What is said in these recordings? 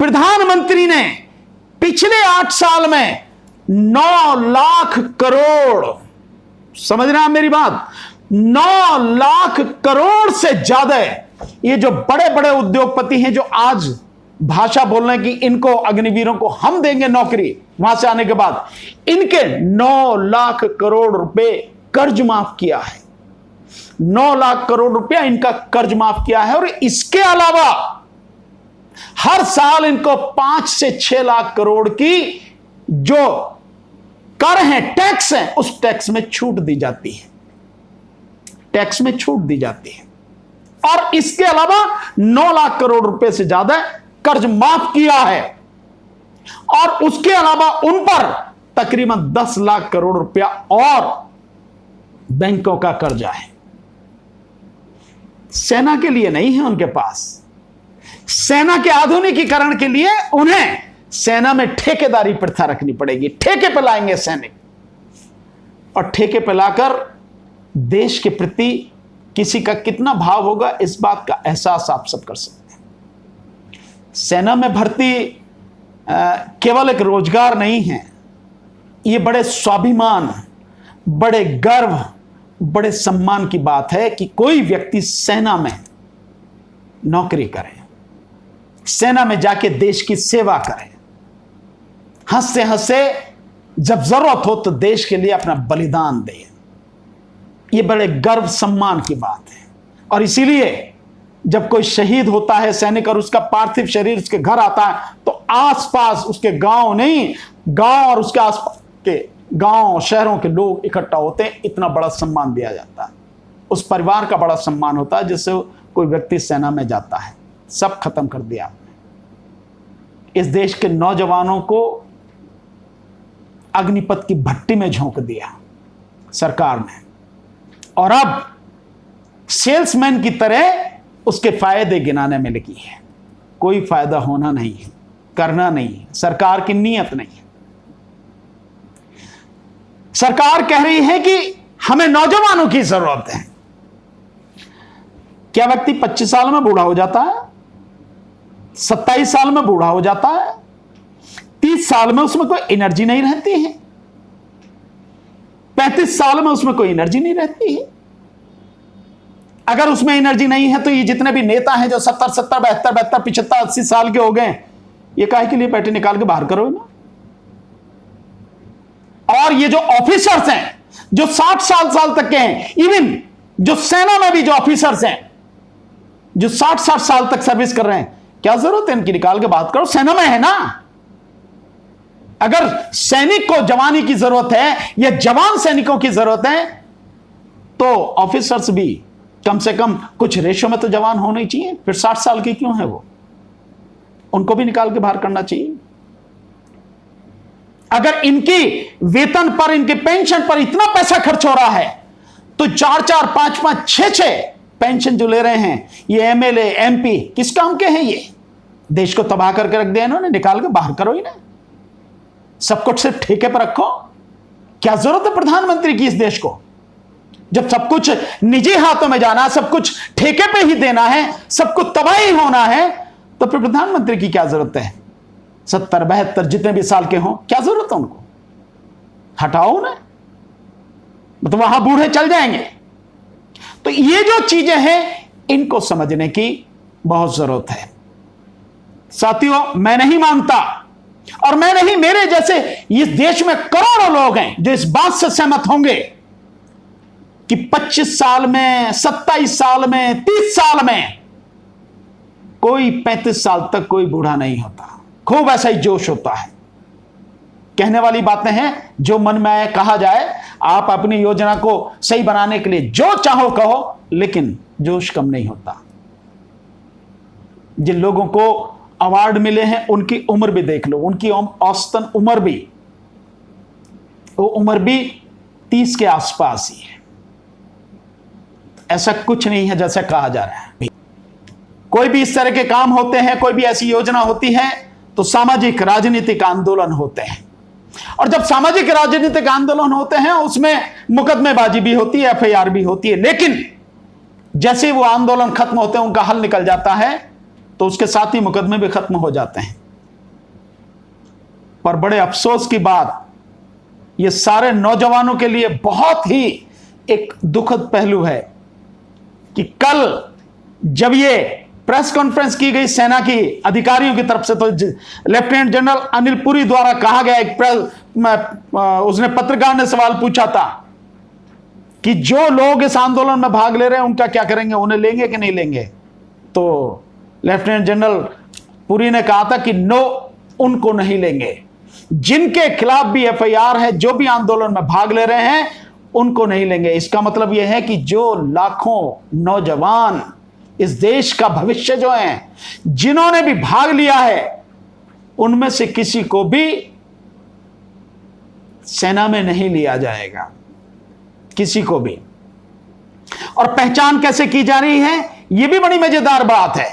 प्रधानमंत्री ने पिछले 8 साल में 9 लाख करोड़, समझ रहे हैं मेरी बात, 9 लाख करोड़ से ज्यादा ये जो बड़े बड़े उद्योगपति हैं जो आज भाषा बोल रहे हैं कि इनको अग्निवीरों को हम देंगे नौकरी, वहां से आने के बाद इनके 9 लाख करोड़ रुपए कर्ज माफ किया है। 9 लाख करोड़ रुपया इनका कर्ज माफ किया है। और इसके अलावा हर साल इनको 5 से 6 लाख करोड़ की जो कर है, टैक्स है, उस टैक्स में छूट दी जाती है, टैक्स में छूट दी जाती है। और इसके अलावा 9 लाख करोड़ रुपए से ज्यादा कर्ज माफ किया है। और उसके अलावा उन पर तकरीबन 10 लाख करोड़ रुपया और बैंकों का कर्जा है। सेना के लिए नहीं है उनके पास। सेना के आधुनिकीकरण के लिए उन्हें सेना में ठेकेदारी प्रथा रखनी पड़ेगी। ठेके पे लाएंगे सैनिक, और ठेके पे लाकर देश के प्रति किसी का कितना भाव होगा इस बात का एहसास आप सब कर सकते हैं। सेना में भर्ती केवल एक रोजगार नहीं है, यह बड़े स्वाभिमान, बड़े गर्व, बड़े सम्मान की बात है कि कोई व्यक्ति सेना में नौकरी करे, सेना में जाके देश की सेवा करे, हंसते हंसते जब जरूरत हो तो देश के लिए अपना बलिदान दे। यह बड़े गर्व सम्मान की बात है। और इसीलिए जब कोई शहीद होता है सैनिक और उसका पार्थिव शरीर उसके घर आता है तो आसपास उसके गांव नहीं, गांव और उसके आसपास के गांव शहरों के लोग इकट्ठा होते हैं। इतना बड़ा सम्मान दिया जाता है। उस परिवार का बड़ा सम्मान होता है जिससे कोई व्यक्ति सेना में जाता है। सब खत्म कर दिया आपने। इस देश के नौजवानों को अग्निपथ की भट्टी में झोंक दिया सरकार ने, और अब सेल्समैन की तरह उसके फायदे गिनाने में लगी है। कोई फायदा होना नहीं है, करना नहीं है, सरकार की नीयत नहीं है। सरकार कह रही है कि हमें नौजवानों की जरूरत है। क्या व्यक्ति 25 साल में बूढ़ा हो जाता है, 27 साल में बूढ़ा हो जाता है, 30 साल में उसमें कोई एनर्जी नहीं रहती है, 35 साल में उसमें कोई एनर्जी नहीं रहती है। अगर उसमें एनर्जी नहीं है तो ये जितने भी नेता हैं जो 70, 72, 75, 80 साल के हो गए, ये काहे के लिए पैटे निकाल के बाहर करो ना। और ये जो ऑफिसर्स हैं जो 60 साल तक के हैं, इवन जो सेना में भी जो ऑफिसर्स हैं जो 60 साल तक सर्विस कर रहे हैं, क्या जरूरत है इनकी, निकाल के बात करो। सेना में है ना। अगर सैनिक को जवानी की जरूरत है या जवान सैनिकों की जरूरत है तो ऑफिसर्स भी कम से कम कुछ रेशो में तो जवान होने चाहिए। फिर 60 साल के क्यों है वो, उनको भी निकाल के बाहर करना चाहिए। अगर इनकी वेतन पर, इनके पेंशन पर इतना पैसा खर्च हो रहा है तो 4-4, 5-5, 6-6 पेंशन जो ले रहे हैं ये एमएलए, एमपी किस काम के हैं? ये देश को तबाह करके रख दिया इन्होंने। निकाल के बाहर करो इन्हें, सब कुछ सिर्फ ठेके पर रखो। क्या जरूरत है प्रधानमंत्री की इस देश को? जब सब कुछ निजी हाथों में जाना, सब कुछ ठेके पे ही देना है, सब कुछ तबाही होना है, तो फिर प्रधानमंत्री की क्या जरूरत है? 70, 72 जितने भी साल के हों, क्या जरूरत है उनको? हटाओ उन्हें, मतलब वहां बूढ़े चल जाएंगे। तो ये जो चीजें हैं इनको समझने की बहुत जरूरत है। साथियों, मैं नहीं मानता, और मैं नहीं, मेरे जैसे इस देश में करोड़ों लोग हैं जो इस बात से सहमत होंगे कि 25 साल में, 27 साल में, 30 साल में कोई 35 साल तक कोई बूढ़ा नहीं होता। खूब ऐसा ही जोश होता है। कहने वाली बातें हैं, जो मन में आए कहा जाए। आप अपनी योजना को सही बनाने के लिए जो चाहो कहो, लेकिन जोश कम नहीं होता। जिन लोगों को अवार्ड मिले हैं उनकी उम्र भी देख लो, उनकी औसतन उम्र भी, वो उम्र भी 30 के आसपास ही है। ऐसा कुछ नहीं है जैसा कहा जा रहा है। कोई भी इस तरह के काम होते हैं, कोई भी ऐसी योजना होती है तो सामाजिक राजनीतिक आंदोलन होते हैं। और जब सामाजिक राजनीतिक आंदोलन होते हैं उसमें मुकदमेबाजी भी होती है, एफआईआर भी होती है, लेकिन जैसे वो आंदोलन खत्म होते हैं, उनका हल निकल जाता है, तो उसके साथ ही मुकदमे भी खत्म हो जाते हैं। पर बड़े अफसोस की बात, ये सारे नौजवानों के लिए बहुत ही एक दुखद पहलू है कि कल जब ये प्रेस कॉन्फ्रेंस की गई सेना की अधिकारियों की तरफ से, तो लेफ्टिनेंट जनरल अनिल पुरी द्वारा कहा गया, उसने पत्रकार ने सवाल पूछा था कि जो लोग इस आंदोलन में भाग ले रहे हैं उनका क्या करेंगे, उन्हें लेंगे कि नहीं लेंगे। तो लेफ्टिनेंट जनरल पुरी ने कहा था कि नो, उनको नहीं लेंगे। जिनके खिलाफ भी एफआईआर है, जो भी आंदोलन में भाग ले रहे हैं, उनको नहीं लेंगे। इसका मतलब यह है कि जो लाखों नौजवान इस देश का भविष्य जो है, जिन्होंने भी भाग लिया है, उनमें से किसी को भी सेना में नहीं लिया जाएगा, किसी को भी। और पहचान कैसे की जा रही है, यह भी बड़ी मजेदार बात है।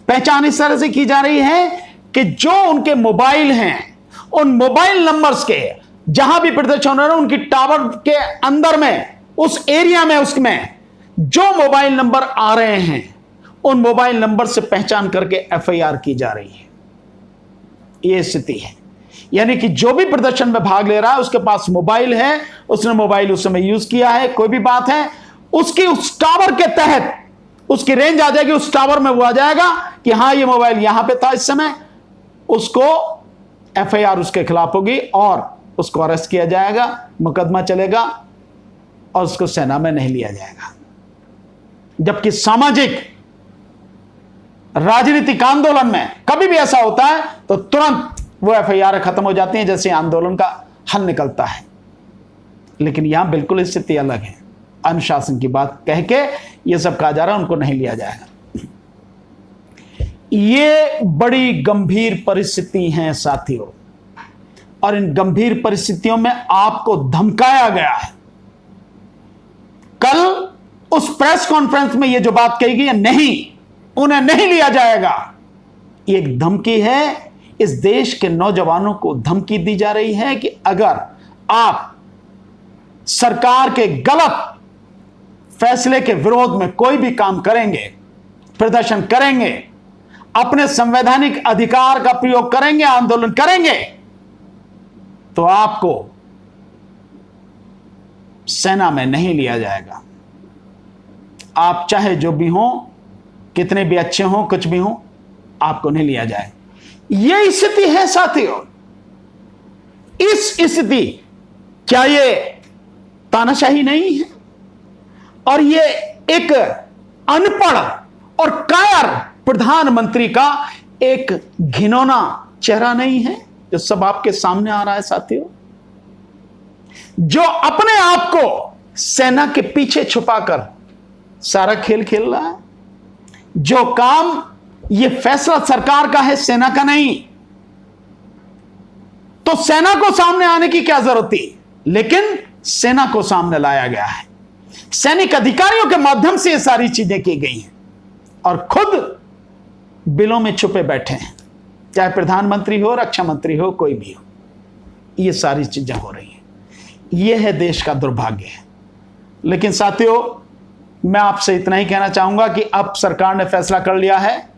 पहचान इस तरह से की जा रही है कि जो उनके मोबाइल हैं, उन मोबाइल नंबर्स के जहां भी प्रदर्शन हो रहा है, उनकी टावर के अंदर में, उस एरिया में, उसमें जो मोबाइल नंबर आ रहे हैं, उन मोबाइल नंबर से पहचान करके एफआईआर की जा रही है। यह स्थिति है, यानी कि जो भी प्रदर्शन में भाग ले रहा है, उसके पास मोबाइल है, उसने मोबाइल उस समय यूज किया है, कोई भी बात है, उसकी उस टावर के तहत उसकी रेंज आ जाएगी, उस टावर में वो आ जाएगा कि हां ये मोबाइल यहां पे था इस समय, उसको एफआईआर उसके खिलाफ होगी और उसको अरेस्ट किया जाएगा, मुकदमा चलेगा और उसको सेना में नहीं लिया जाएगा। जबकि सामाजिक राजनीतिक आंदोलन में कभी भी ऐसा होता है तो तुरंत वो एफआईआर खत्म हो जाती है, जैसे आंदोलन का हल निकलता है। लेकिन यहां बिल्कुल स्थिति अलग है। अनुशासन की बात कह के ये सब कहा जा रहा है, उनको नहीं लिया जाएगा। ये बड़ी गंभीर परिस्थिति है साथियों, और इन गंभीर परिस्थितियों में आपको धमकाया गया है। कल उस प्रेस कॉन्फ्रेंस में ये जो बात कही गई है, नहीं, उन्हें नहीं लिया जाएगा, ये एक धमकी है। इस देश के नौजवानों को धमकी दी जा रही है कि अगर आप सरकार के गलत फैसले के विरोध में कोई भी काम करेंगे, प्रदर्शन करेंगे, अपने संवैधानिक अधिकार का प्रयोग करेंगे, आंदोलन करेंगे, तो आपको सेना में नहीं लिया जाएगा। आप चाहे जो भी हो, कितने भी अच्छे हो, कुछ भी हो, आपको नहीं लिया जाए। यह स्थिति है साथियों। इस स्थिति, क्या ये तानाशाही नहीं है? और ये एक अनपढ़ और कायर प्रधानमंत्री का एक घिनौना चेहरा नहीं है जो सब आपके सामने आ रहा है साथियों? जो अपने आप को सेना के पीछे छुपाकर सारा खेल खेल रहा है। जो काम, ये फैसला सरकार का है, सेना का नहीं, तो सेना को सामने आने की क्या जरूरत थी? लेकिन सेना को सामने लाया गया है। सैनिक अधिकारियों के माध्यम से ये सारी चीजें की गई हैं और खुद बिलों में छुपे बैठे हैं, चाहे प्रधानमंत्री हो, रक्षा मंत्री हो, कोई भी हो। ये सारी चीजें हो रही हैं। यह है देश का दुर्भाग्य है। लेकिन साथियों, मैं आपसे इतना ही कहना चाहूंगा कि अब सरकार ने फैसला कर लिया है।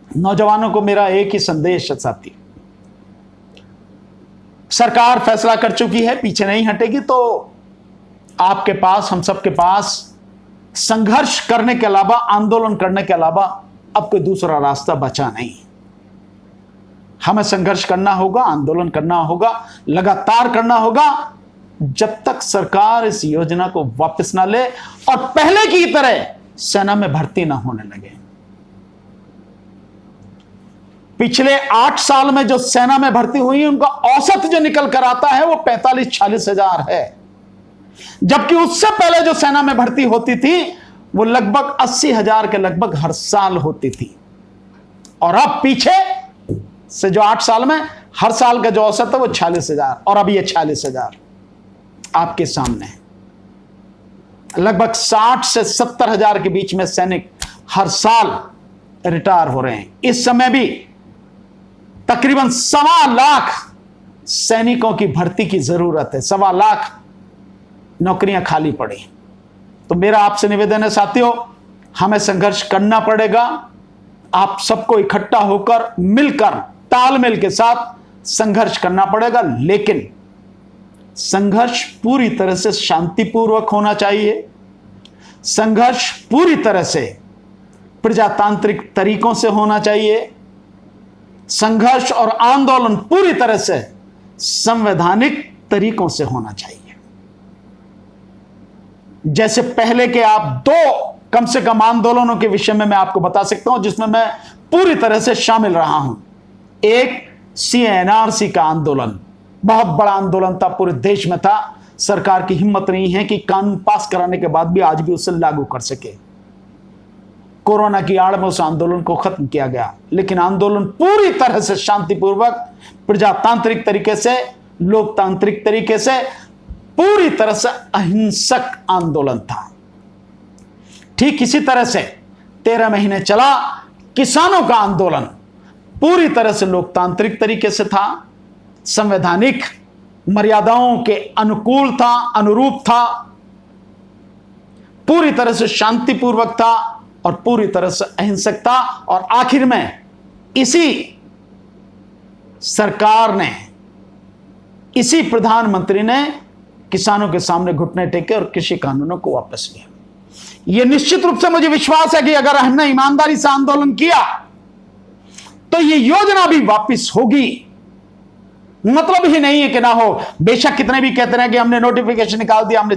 नौजवानों को मेरा एक ही संदेश है साथी, सरकार फैसला कर चुकी है, पीछे नहीं हटेगी। तो आपके पास, हम सबके पास संघर्ष करने के अलावा, आंदोलन करने के अलावा अब कोई दूसरा रास्ता बचा नहीं। हमें संघर्ष करना होगा, आंदोलन करना होगा, लगातार करना होगा, जब तक सरकार इस योजना को वापस ना ले और पहले की तरह सेना में भर्ती ना होने लगे। पिछले 8 साल में जो सेना में भर्ती हुई है, उनका औसत जो निकल कर आता है वो 45-46 हजार है। जबकि उससे पहले जो सेना में भर्ती होती थी वो लगभग 80 हजार के लगभग हर साल होती थी। और अब पीछे से जो 8 साल में हर साल का जो औसत है वो 46 हजार, और अब ये 46 हजार आपके सामने है। लगभग 60 से 70 हजार के बीच में सैनिक हर साल रिटायर हो रहे हैं। इस समय भी तकरीबन 1.25 लाख सैनिकों की भर्ती की जरूरत है। 1.25 लाख नौकरियां खाली पड़ी। तो मेरा आपसे निवेदन है साथियों, हमें संघर्ष करना पड़ेगा। आप सबको इकट्ठा होकर, मिलकर, तालमेल के साथ संघर्ष करना पड़ेगा, लेकिन संघर्ष पूरी तरह से शांतिपूर्वक होना चाहिए। संघर्ष पूरी तरह से प्रजातांत्रिक तरीकों से होना चाहिए। संघर्ष और आंदोलन पूरी तरह से संवैधानिक तरीकों से होना चाहिए। जैसे पहले के आप दो कम से कम आंदोलनों के विषय में मैं आपको बता सकता हूं जिसमें मैं पूरी तरह से शामिल रहा हूं। एक CNRC का आंदोलन, बहुत बड़ा आंदोलन था, पूरे देश में था। सरकार की हिम्मत नहीं है कि कानून पास कराने के बाद भी आज भी उसे लागू कर सके। कोरोना की आड़ में उस आंदोलन को खत्म किया गया, लेकिन आंदोलन पूरी तरह से शांतिपूर्वक, प्रजातांत्रिक तरीके से, लोकतांत्रिक तरीके से, पूरी तरह से अहिंसक आंदोलन था। ठीक इसी तरह से 13 महीने चला किसानों का आंदोलन, पूरी तरह से लोकतांत्रिक तरीके से था, संवैधानिक मर्यादाओं के अनुकूल था, अनुरूप था, पूरी तरह से शांतिपूर्वक था और पूरी तरह से अहिंसक था। और आखिर में इसी सरकार ने, इसी प्रधानमंत्री ने किसानों के सामने घुटने टेके और कृषि कानूनों को वापस लिया। यह निश्चित रूप से मुझे विश्वास है कि अगर हमने ईमानदारी से आंदोलन किया तो यह योजना भी वापस होगी। मतलब ही नहीं है कि ना हो। बेशक कितने भी कहते हैं कि हमने नोटिफिकेशन निकाल दिया, हमने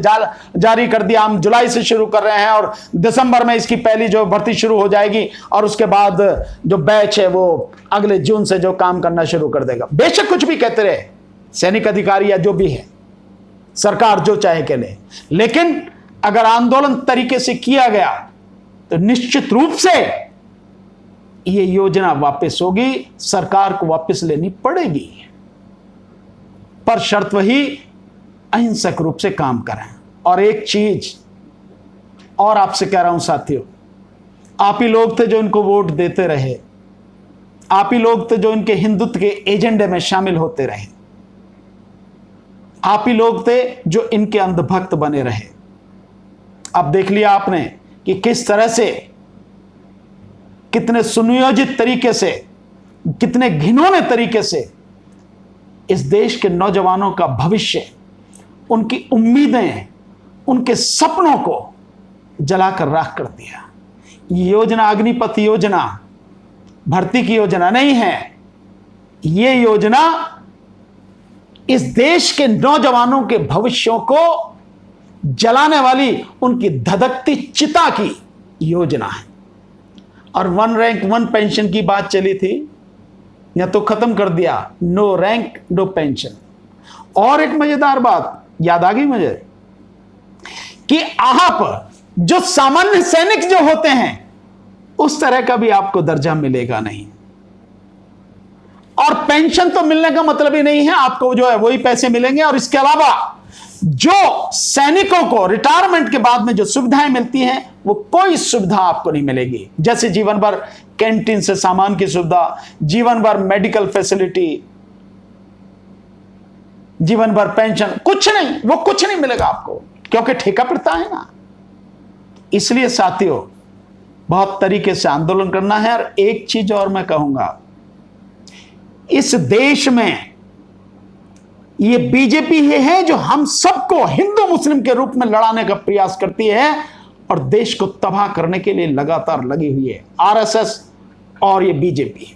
जारी कर दिया, हम जुलाई से शुरू कर रहे हैं और दिसंबर में इसकी पहली जो भर्ती शुरू हो जाएगी और उसके बाद जो बैच है वो अगले जून से जो काम करना शुरू कर देगा। बेशक कुछ भी कहते रहे सैनिक अधिकारी या जो भी है, सरकार जो चाहे कह ले, लेकिन अगर आंदोलन तरीके से किया गया तो निश्चित रूप से यह योजना वापस होगी, सरकार को वापस लेनी पड़ेगी, पर शर्त वही अहिंसक रूप से काम करें। और एक चीज और आपसे कह रहा हूं साथियों, आप ही लोग थे जो इनको वोट देते रहे, आप ही लोग थे जो इनके हिंदुत्व के एजेंडे में शामिल होते रहे, आप ही लोग थे जो इनके अंधभक्त बने रहे। अब देख लिया आपने कि किस तरह से, कितने सुनियोजित तरीके से, कितने घिनौने तरीके से इस देश के नौजवानों का भविष्य, उनकी उम्मीदें, उनके सपनों को जलाकर राख कर दिया। ये योजना अग्निपथ योजना भर्ती की योजना नहीं है। ये योजना इस देश के नौजवानों के भविष्यों को जलाने वाली, उनकी धधकती चिता की योजना है। और 1 रैंक 1 पेंशन की बात चली थी, या तो खत्म कर दिया, नो रैंक नो पेंशन। और एक मजेदार बात याद आ गई मुझे कि आप जो सामान्य सैनिक जो होते हैं उस तरह का भी आपको दर्जा मिलेगा नहीं। और पेंशन तो मिलने का मतलब ही नहीं है, आपको जो है वही पैसे मिलेंगे। और इसके अलावा जो सैनिकों को रिटायरमेंट के बाद में जो सुविधाएं मिलती हैं वो कोई सुविधा आपको नहीं मिलेगी। जैसे जीवन भर कैंटीन से सामान की सुविधा, जीवन भर मेडिकल फैसिलिटी, जीवन भर पेंशन, कुछ नहीं, वो कुछ नहीं मिलेगा आपको, क्योंकि ठेका पड़ता है ना। इसलिए साथियों बहुत तरीके से आंदोलन करना है। और एक चीज और मैं कहूंगा, इस देश में ये बीजेपी ही है जो हम सबको हिंदू मुस्लिम के रूप में लड़ाने का प्रयास करती है और देश को तबाह करने के लिए लगातार लगी हुई है। आरएसएस और ये बीजेपी,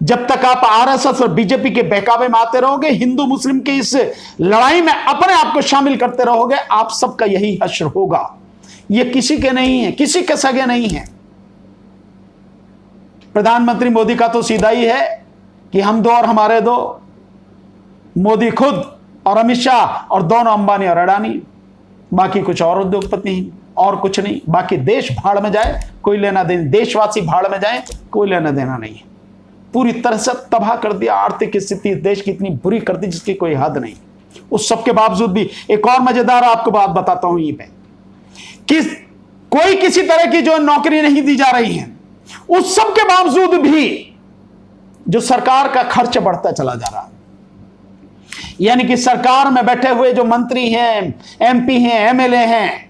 जब तक आप आरएसएस और बीजेपी के बहकावे में आते रहोगे, हिंदू मुस्लिम की इस लड़ाई में अपने आप को शामिल करते रहोगे, आप सबका यही हश्र होगा। ये किसी के नहीं है, किसी के सगे नहीं है। प्रधानमंत्री मोदी का तो सीधा ही है कि हम दो और हमारे दो, मोदी खुद और अमित शाह और दोनों अंबानी और अडानी, बाकी कुछ और उद्योगपति नहीं और कुछ नहीं। बाकी देश भाड़ में जाए, कोई लेना देना, देशवासी भाड़ में जाए, कोई लेना देना नहीं है। पूरी तरह से तबाह कर दिया, आर्थिक स्थिति देश की इतनी बुरी कर दी जिसकी कोई हद नहीं। उस सब के बावजूद भी एक और मजेदार आपको बात बताता हूं, यहीं पे कि कोई किसी तरह की जो नौकरी नहीं दी जा रही है, उस सब के बावजूद भी जो सरकार का खर्च बढ़ता चला जा रहा है। यानी कि सरकार में बैठे हुए जो मंत्री हैं, एमपी हैं, एमएलए हैं,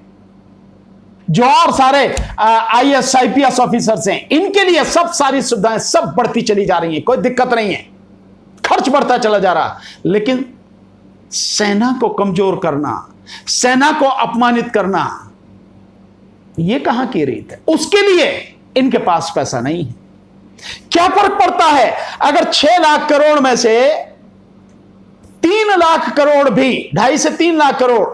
जो और सारे आईएएस आईपीएस ऑफिसर्स हैं, इनके लिए सब सारी सुविधाएं सब बढ़ती चली जा रही हैं, कोई दिक्कत नहीं है। खर्च बढ़ता चला जा रहा, लेकिन सेना को कमजोर करना, सेना को अपमानित करना, यह कहां की रीत है? उसके लिए इनके पास पैसा नहीं है। क्या फर्क पड़ता है अगर 6 लाख करोड़ में से 3 लाख करोड़ भी, 2.5 से 3 लाख करोड़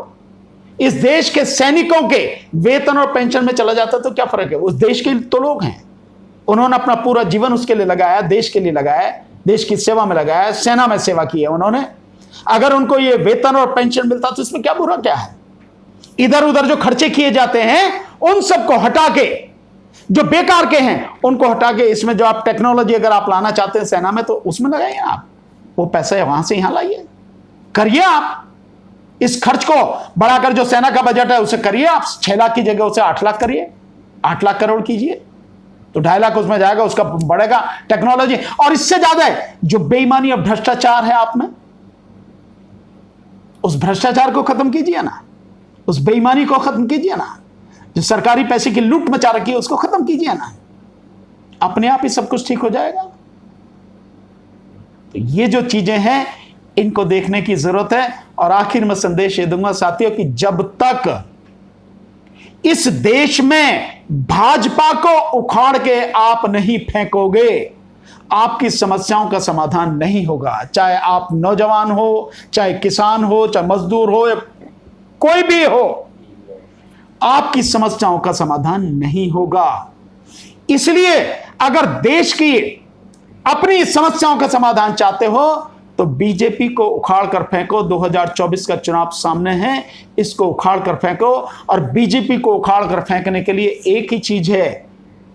इस देश के सैनिकों के वेतन और पेंशन में चला जाता, तो क्या फर्क है? उस देश के तो लोग हैं, उन्होंने अपना पूरा जीवन उसके लिए लगाया, देश के लिए लगाया, देश की सेवा में लगाया, सेना में सेवा की है उन्होंने। अगर उनको ये वेतन और पेंशन मिलता तो इसमें क्या बुरा क्या है? इधर उधर जो खर्चे किए जाते हैं उन सबको हटा के, जो बेकार के हैं उनको हटा के, इसमें जो आप टेक्नोलॉजी अगर आप लाना चाहते हैं सेना में, तो उसमें लगाइए आप, वो पैसे वहां से यहां लाइए, करिए आप इस खर्च को बढ़ाकर। जो सेना का बजट है उसे करिए आप 6 लाख की जगह उसे 8 लाख करिए, 8 लाख करोड़ कीजिए, तो 2.5 लाख उसमें जाएगा, उसका बढ़ेगा टेक्नोलॉजी। और इससे ज्यादा है जो बेईमानी और भ्रष्टाचार है आप में, उस भ्रष्टाचार को खत्म कीजिए ना, उस बेईमानी को खत्म कीजिए ना, जो सरकारी पैसे की लूट मचा रखी है उसको खत्म कीजिए ना, अपने आप ही सब कुछ ठीक हो जाएगा। तो ये जो चीजें हैं इनको देखने की जरूरत है। और आखिर में संदेश ये दूंगा साथियों कि जब तक इस देश में भाजपा को उखाड़ के आप नहीं फेंकोगे, आपकी समस्याओं का समाधान नहीं होगा। चाहे आप नौजवान हो, चाहे किसान हो, चाहे मजदूर हो, कोई भी हो, आपकी समस्याओं का समाधान नहीं होगा। इसलिए अगर देश की अपनी समस्याओं का समाधान चाहते हो तो बीजेपी को उखाड़ कर फेंको। 2024 का चुनाव सामने है, इसको उखाड़ कर फेंको। और बीजेपी को उखाड़ कर फेंकने के लिए एक ही चीज है,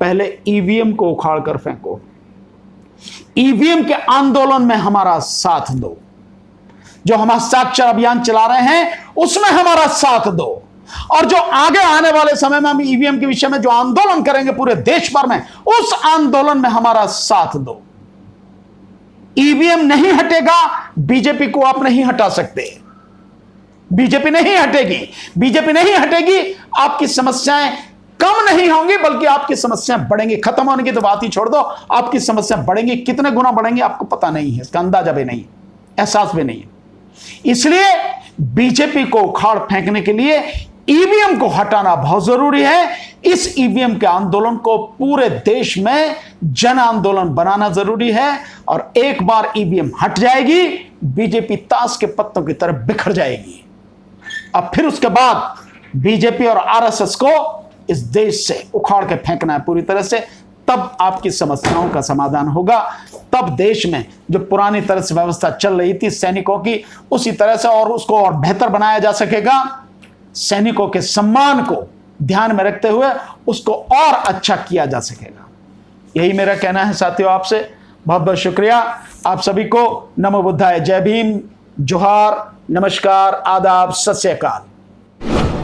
पहले ईवीएम को उखाड़ कर फेंको। ईवीएम के आंदोलन में हमारा साथ दो, जो हम हस्ताक्षर अभियान चला रहे हैं उसमें हमारा साथ दो। और जो आगे आने वाले समय में हम ईवीएम के विषय में जो आंदोलन करेंगे पूरे देश भर में, उस आंदोलन में हमारा साथ दो। ईवीएम नहीं हटेगा, बीजेपी को आप नहीं हटा सकते। बीजेपी नहीं हटेगी, बीजेपी नहीं हटेगी, आपकी समस्याएं कम नहीं होंगी बल्कि आपकी समस्याएं बढ़ेंगी। खत्म होने की तो बात ही छोड़ दो, आपकी समस्याएं बढ़ेंगी। कितने गुना बढ़ेंगे आपको पता नहीं है, इसका अंदाजा भी नहीं, एहसास भी नहीं है। इसलिए बीजेपी को उखाड़ फेंकने के लिए ईवीएम को हटाना बहुत जरूरी है। इस ईवीएम के आंदोलन को पूरे देश में जन आंदोलन बनाना जरूरी है। और एक बार ईवीएम हट जाएगी, बीजेपी ताश के पत्तों की तरह बिखर जाएगी। अब फिर उसके बाद बीजेपी और आरएसएस को इस देश से उखाड़ के फेंकना है पूरी तरह से, तब आपकी समस्याओं का समाधान होगा। तब देश में जो पुरानी तरह से व्यवस्था चल रही थी सैनिकों की, उसी तरह से और उसको और बेहतर बनाया जा सकेगा। सैनिकों के सम्मान को ध्यान में रखते हुए उसको और अच्छा किया जा सकेगा। यही मेरा कहना है साथियों आपसे। बहुत बहुत शुक्रिया आप सभी को। नमो बुद्धाय। जय भीम, जोहार, नमस्कार, आदाब, सत श्री अकाल।